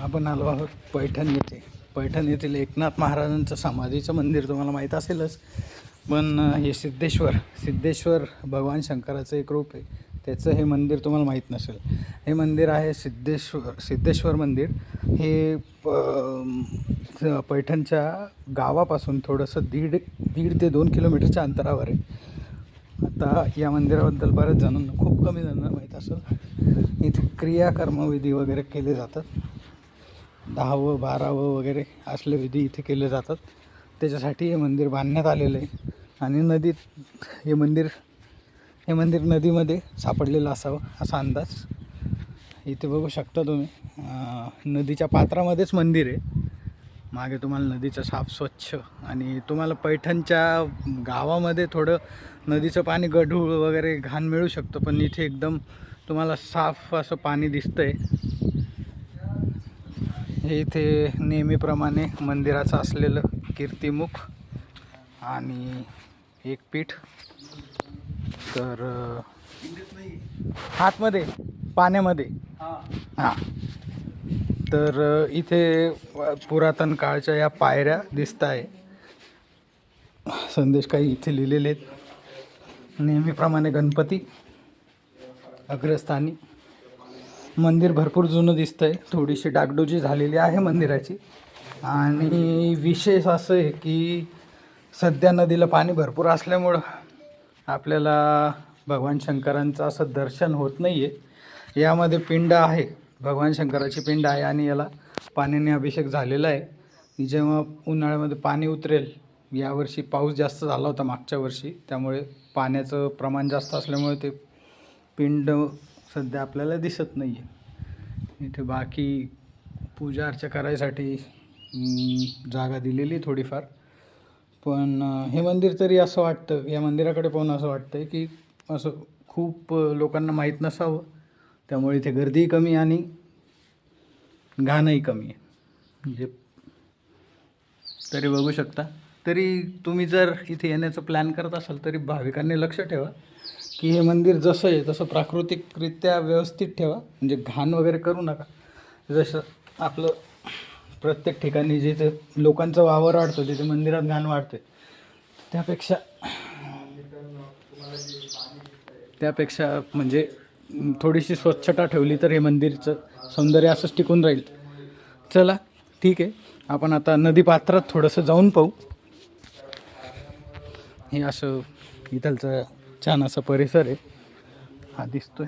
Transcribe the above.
आपण आलो आहोत पैठण येथे. पैठण येथील एकनाथ महाराजांचं समाधीचं मंदिर तुम्हाला माहीत असेलच, पण हे सिद्धेश्वर भगवान शंकराचं एक रूप आहे. त्याचं हे मंदिर तुम्हाला माहीत नसेल. हे मंदिर आहे सिद्धेश्वर मंदिर. हे पैठणच्या गावापासून थोडंसं दीड ते 2 किलोमीटरच्या अंतरावर आहे. आता या मंदिराबद्दल बऱ्याच जणांना, खूप कमी जणांना माहीत असेल. इथे क्रियाकर्मविधी वगैरे केले जातात. 10व 12व वगैरे असले विधी इथे केले जातात. त्याच्यासाठी हे मंदिर बांधण्यात आलेलं आहे. आणि हे मंदिर नदीमध्ये सापडलेलं असावं असा अंदाज. इथे बघू शकता तुम्ही, नदीच्या पात्रामध्येच मंदिर आहे. मागे तुम्हाला नदीचं साफ स्वच्छ, आणि तुम्हाला पैठणच्या गावामध्ये थोडं नदीचं पाणी गढूळ वगैरे घाण मिळू शकतं, पण इथे एकदम तुम्हाला साफ असं पाणी दिसतंय. हे इथे नेहमीप्रमाणे मंदिराचं असलेलं कीर्तिमुख आणि एक पीठ. तर आतमध्ये पाण्यामध्ये हां, तर इथे पुरातन काळच्या या पायऱ्या दिसत आहे. संदेश काही इथे लिहिलेले आहेत. नेहमीप्रमाणे गणपती अग्रस्थानी. मंदिर भरपूर जुनं दिसतंय. थोडीशी डागडुजी झालेली आहे मंदिराची. आणि विशेष असं आहे की सध्या नदीला पाणी भरपूर असल्यामुळं आपल्याला भगवान शंकरांचं असं दर्शन होत नाही आहे. यामध्ये पिंड आहे, भगवान शंकराची पिंड आहे, आणि याला पाण्याने अभिषेक झालेला आहे. जेव्हा उन्हाळ्यामध्ये पाणी उतरेल, यावर्षी पाऊस जास्त झाला होता मागच्या वर्षी, त्यामुळे पाण्याचं प्रमाण जास्त असल्यामुळे ते पिंड सध्या आपल्याला दिसत नाही आहे. इथे बाकी पूजा अर्चा करायसाठी जागा दिलेली थोडीफार. पण हे मंदिर तरी असं वाटतं, या मंदिराकडे पाहून असं वाटतं की असं खूप लोकांना माहीत नसावं. त्यामुळे इथे गर्दीही कमी आणि घाणही कमी आहे. म्हणजे तरी बघू शकता. तरी तुम्ही जर इथे येण्याचं प्लॅन करत असाल तरी भाविकांनी लक्ष ठेवा की हे मंदिर जसं आहे तसं प्राकृतिकरित्या व्यवस्थित ठेवा. म्हणजे घाण वगैरे करू नका. जसं आपलं प्रत्येक ठिकाणी जिथे लोकांचा वावर वाढतो तिथे मंदिरात घाण वाढते, त्यापेक्षा म्हणजे थोडीशी स्वच्छता ठेवली तर हे मंदिरचं सौंदर्य असंच टिकून राहील. चला ठीक आहे, आपण आता नदीपात्रात थोडंसं जाऊन पाहू. हे असं इथलचं छान असा परिसर आहे हा दिसतोय.